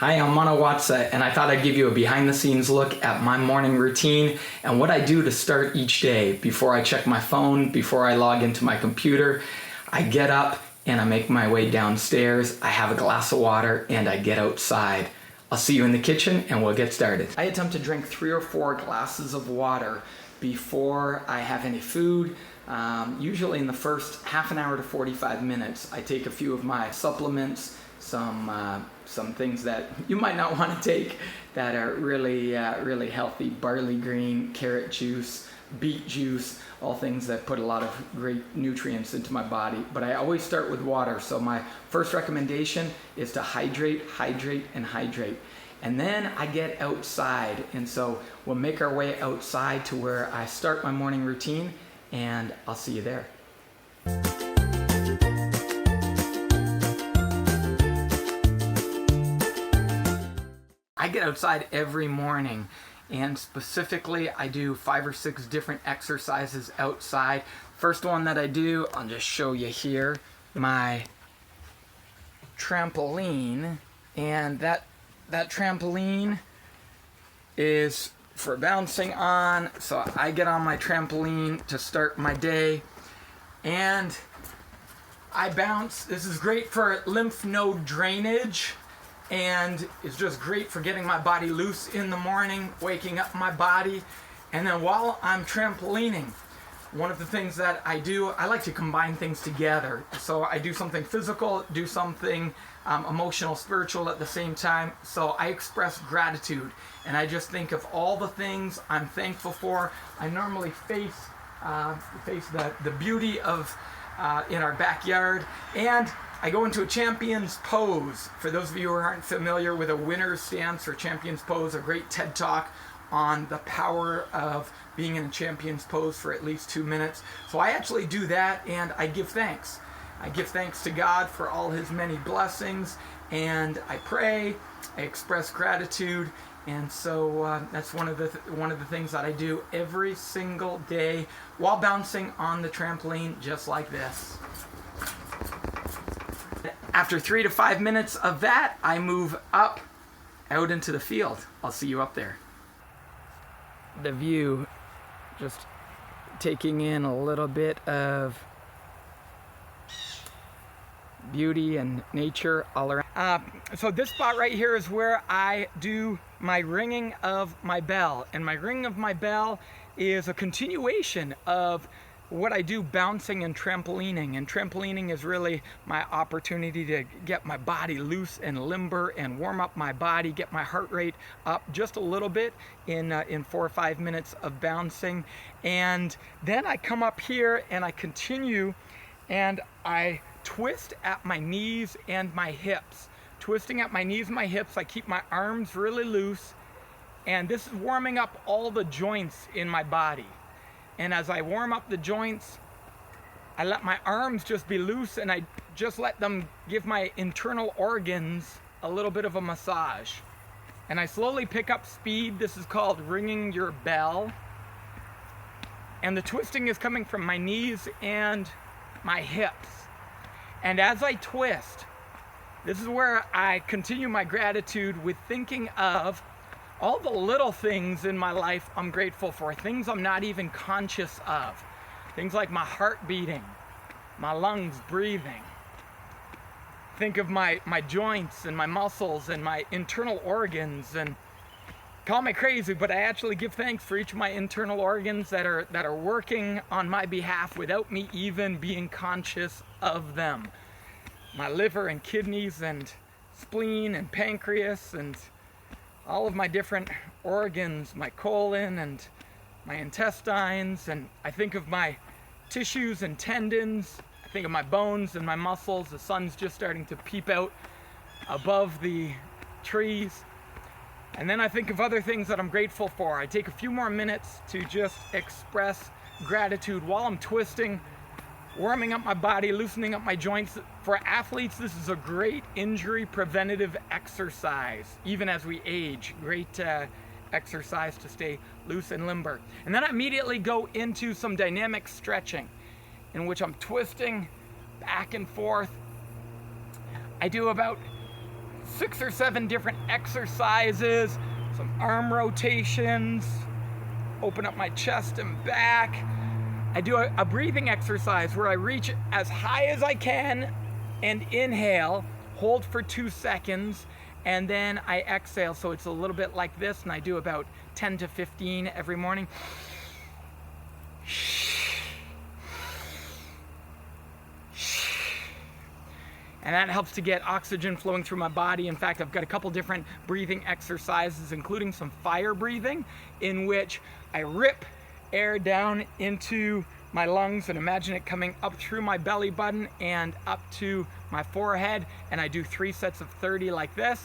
Hi, I'm Mano Watsa, and I thought I'd give you a behind-the-scenes look at my morning routine and what I do to start each day. Before I check my phone, before I log into my computer, I get up and I make my way downstairs. I have a glass of water and I get outside. I'll see you in the kitchen and we'll get started. I attempt to drink 3 or 4 glasses of water before I have any food. Usually in the first half an hour to 45 minutes, I take a few of my supplements, some things that you might not want to take that are really healthy. Barley green, carrot juice, beet juice, all things that put a lot of great nutrients into my body. But I always start with water. So my first recommendation is to hydrate, hydrate, and hydrate. And then I get outside. And so we'll make our way outside to where I start my morning routine, and I'll see you there. I get outside every morning, and specifically I do 5 or 6 different exercises outside. First one that I do, I'll just show you here, my trampoline, and that trampoline is for bouncing on. So I get on my trampoline to start my day and I bounce. This is great for lymph node drainage, and it's just great for getting my body loose in the morning, waking up my body. And then while I'm trampolining, one of the things that I do, I like to combine things together. So I do something physical, do something emotional, spiritual at the same time. So I express gratitude, and I just think of all the things I'm thankful for. I normally face the beauty of in our backyard, and I go into a champion's pose. For those of you who aren't familiar with a winner's stance or champion's pose, a great TED talk on the power of being in a champion's pose for at least 2 minutes. So I actually do that, and I give thanks. I give thanks to God for all his many blessings, and I pray, I express gratitude. And so that's one of the things that I do every single day while bouncing on the trampoline, just like this. After 3 to 5 minutes of that, I move up out into the field. I'll see you up there. The view, just taking in a little bit of beauty and nature all around. So this spot right here is where I do my ringing of my bell. And my ringing of my bell is a continuation of what I do bouncing and trampolining. And trampolining is really my opportunity to get my body loose and limber and warm up my body, get my heart rate up just a little bit in 4 or 5 minutes of bouncing. And then I come up here and I continue and I twist at my knees and my hips. Twisting at my knees and my hips, I keep my arms really loose, and this is warming up all the joints in my body. And as I warm up the joints, I let my arms just be loose, and I just let them give my internal organs a little bit of a massage. And I slowly pick up speed. This is called ringing your bell. And the twisting is coming from my knees and my hips. And as I twist, this is where I continue my gratitude with thinking of all the little things in my life I'm grateful for, things I'm not even conscious of. Things like my heart beating, my lungs breathing. Think of my joints and my muscles and my internal organs, and call me crazy, but I actually give thanks for each of my internal organs that are working on my behalf without me even being conscious of them. My liver and kidneys and spleen and pancreas and all of my different organs, my colon and my intestines, and I think of my tissues and tendons. I think of my bones and my muscles. The sun's just starting to peep out above the trees. And then I think of other things that I'm grateful for. I take a few more minutes to just express gratitude while I'm twisting, warming up my body, loosening up my joints. For athletes, this is a great injury preventative exercise. Even as we age, great exercise to stay loose and limber. And then I immediately go into some dynamic stretching in which I'm twisting back and forth. I do about 6 or 7 different exercises, some arm rotations, open up my chest and back. I do a breathing exercise where I reach as high as I can and inhale, hold for 2 seconds, and then I exhale. So it's a little bit like this, and I do about 10 to 15 every morning. And that helps to get oxygen flowing through my body. In fact, I've got a couple different breathing exercises, including some fire breathing, in which I rip air down into my lungs and imagine it coming up through my belly button and up to my forehead, and I do 3 sets of 30 like this.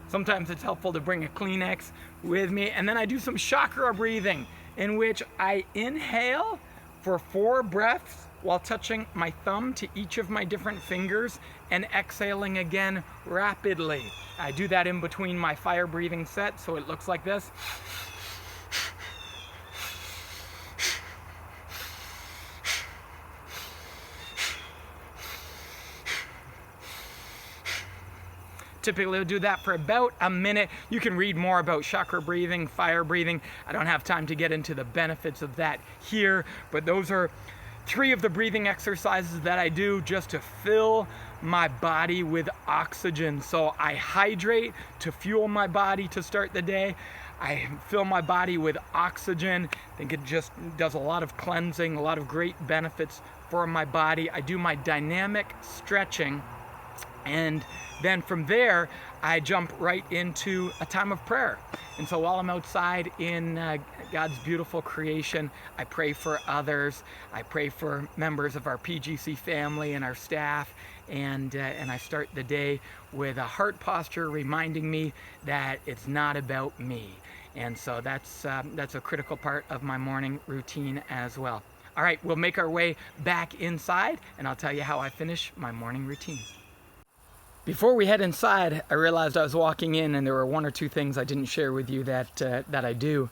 Sometimes it's helpful to bring a Kleenex with me, and then I do some chakra breathing, in which I inhale for 4 breaths while touching my thumb to each of my different fingers and exhaling again rapidly. I do that in between my fire breathing sets, so it looks like this. Typically, I'll do that for about a minute. You can read more about chakra breathing, fire breathing. I don't have time to get into the benefits of that here, but those are 3 of the breathing exercises that I do just to fill my body with oxygen. So I hydrate to fuel my body to start the day. I fill my body with oxygen. I think it just does a lot of cleansing, a lot of great benefits for my body. I do my dynamic stretching, and then from there, I jump right into a time of prayer. And so while I'm outside in God's beautiful creation, I pray for others. I pray for members of our PGC family and our staff. And I start the day with a heart posture reminding me that it's not about me. And so that's a critical part of my morning routine as well. All right, we'll make our way back inside, and I'll tell you how I finish my morning routine. Before we head inside, I realized I was walking in and there were 1 or 2 things I didn't share with you that I do.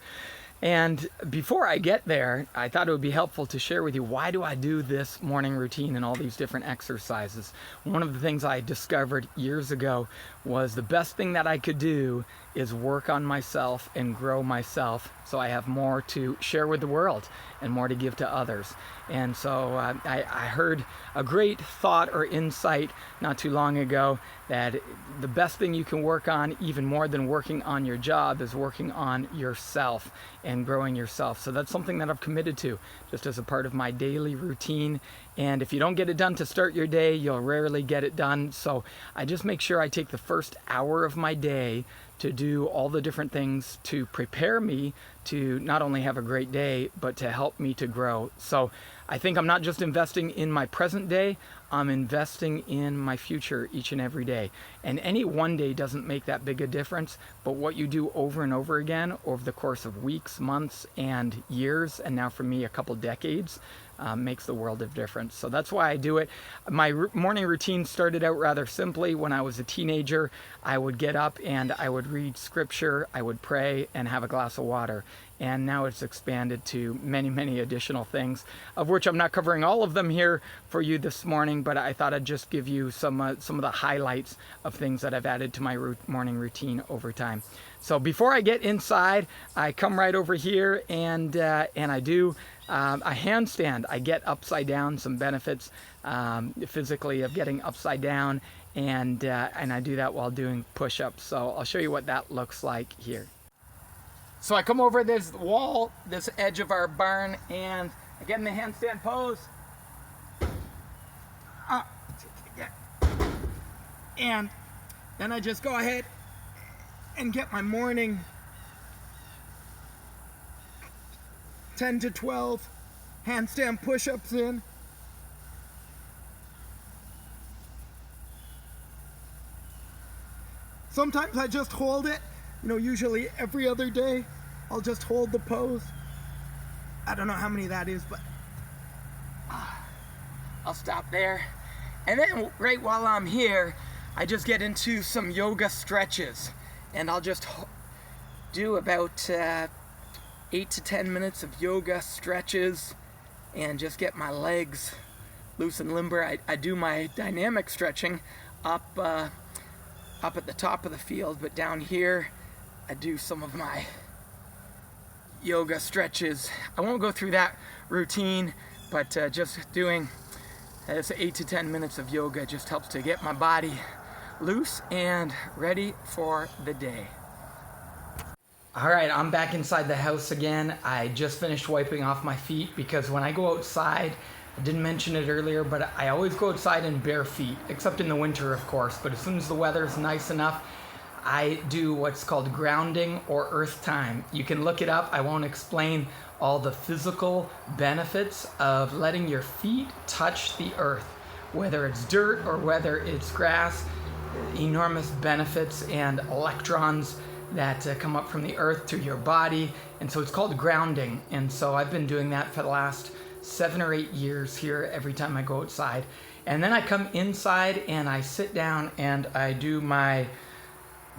And before I get there, I thought it would be helpful to share with you, why do I do this morning routine and all these different exercises? One of the things I discovered years ago was the best thing that I could do is work on myself and grow myself so I have more to share with the world and more to give to others. And so I heard a great thought or insight not too long ago that the best thing you can work on, even more than working on your job, is working on yourself and growing yourself. So that's something that I've committed to just as a part of my daily routine. And if you don't get it done to start your day, you'll rarely get it done. So I just make sure I take the first hour of my day to do all the different things to prepare me to not only have a great day, but to help me to grow. So I think I'm not just investing in my present day, I'm investing in my future each and every day. And any one day doesn't make that big a difference, but what you do over and over again over the course of weeks, months, and years, and now for me a couple decades, makes the world of difference. So that's why I do it. My morning routine started out rather simply. When I was a teenager, I would get up and I would read scripture, I would pray, and have a glass of water. And now it's expanded to many, many additional things, of which I'm not covering all of them here for you this morning, but I thought I'd just give you some of the highlights of things that I've added to my morning routine over time. So before I get inside, I come right over here and I do a handstand. I get upside down, some benefits physically of getting upside down, and I do that while doing push-ups. So I'll show you what that looks like here. So I come over this wall, this edge of our barn, and I get in the handstand pose. And then I just go ahead and get my morning 10 to 12 handstand push-ups in. Sometimes I just hold it. Usually every other day, I'll just hold the pose. I don't know how many that is, but I'll stop there. And then right while I'm here, I just get into some yoga stretches. and I'll just do about 8 to 10 minutes of yoga stretches and just get my legs loose and limber. I do my dynamic stretching up at the top of the field, but down here I do some of my yoga stretches. I won't go through that routine, but just doing 8 to 10 minutes of yoga just helps to get my body loose and ready for the day. All right, I'm back inside the house again. I just finished wiping off my feet because when I go outside, I didn't mention it earlier, but I always go outside in bare feet, except in the winter, of course. But as soon as the weather's nice enough, I do what's called grounding or earth time. You can look it up. I won't explain all the physical benefits of letting your feet touch the earth, whether it's dirt or whether it's grass. Enormous benefits and electrons that come up from the earth to your body, and so it's called grounding. And so I've been doing that for the last 7 or 8 years here every time I go outside. And then I come inside and I sit down and I do my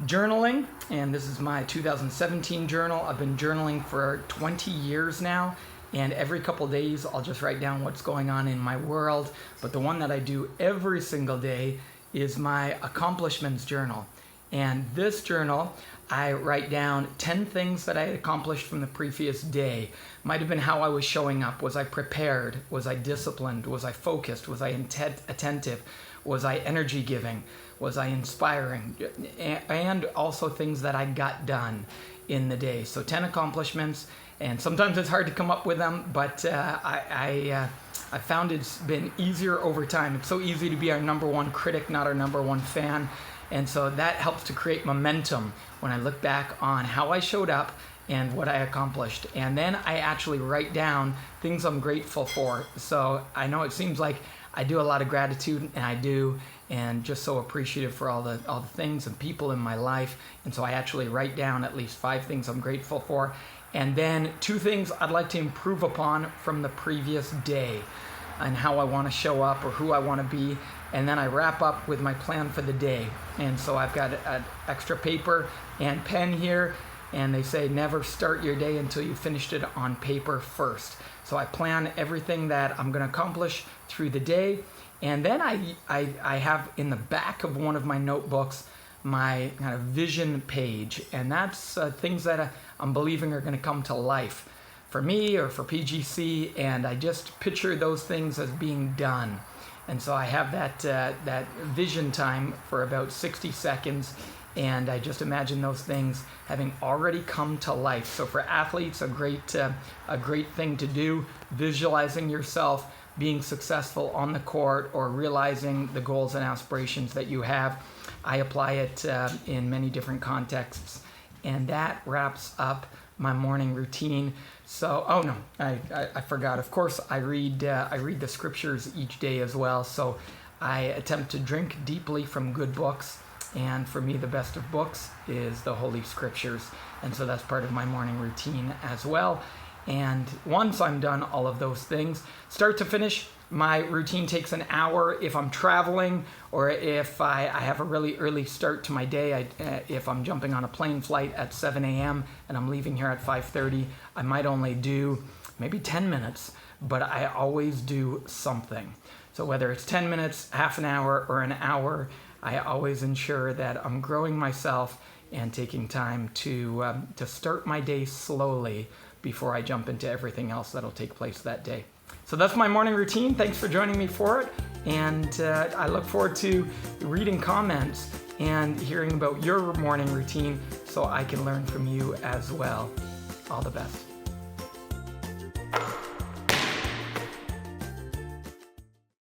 journaling, and this is my 2017 journal. I've been journaling for 20 years now, and every couple days I'll just write down what's going on in my world. But the one that I do every single day is my accomplishments journal. And this journal, I write down 10 things that I had accomplished from the previous day. Might have been how I was showing up. Was I prepared? Was I disciplined? Was I focused? Was I attentive? Was I energy giving? Was I inspiring? And also things that I got done in the day. So 10 accomplishments, and sometimes it's hard to come up with them, but I found it's been easier over time. It's so easy to be our number one critic, not our number one fan. And so that helps to create momentum when I look back on how I showed up and what I accomplished. And then I actually write down things I'm grateful for. So I know it seems like I do a lot of gratitude, and I do, and just so appreciative for all the things and people in my life. And so I actually write down at least 5 things I'm grateful for, and then 2 things I'd like to improve upon from the previous day, and how I want to show up or who I want to be. And then I wrap up with my plan for the day. And so I've got an extra paper and pen here, and they say never start your day until you finished it on paper first. So I plan everything that I'm going to accomplish through the day, and then I have in the back of one of my notebooks my kind of vision page, and that's things that I'm believing are going to come to life for me or for PGC, and I just picture those things as being done. And so I have that vision time for about 60 seconds, and I just imagine those things having already come to life. So for athletes, a great thing to do, visualizing yourself being successful on the court or realizing the goals and aspirations that you have. I apply it in many different contexts, and that wraps up my morning routine. So, I forgot. Of course, I read the scriptures each day as well. So, I attempt to drink deeply from good books, and for me, the best of books is the Holy Scriptures, and so that's part of my morning routine as well. And once I'm done all of those things, start to finish, my routine takes an hour if I'm traveling, or if I have a really early start to my day. If I'm jumping on a plane flight at 7 a.m. and I'm leaving here at 5:30, I might only do maybe 10 minutes, but I always do something. So whether it's 10 minutes, half an hour, or an hour, I always ensure that I'm growing myself and taking time to start my day slowly before I jump into everything else that'll take place that day. So that's my morning routine. Thanks for joining me for it. And I look forward to reading comments and hearing about your morning routine so I can learn from you as well. All the best.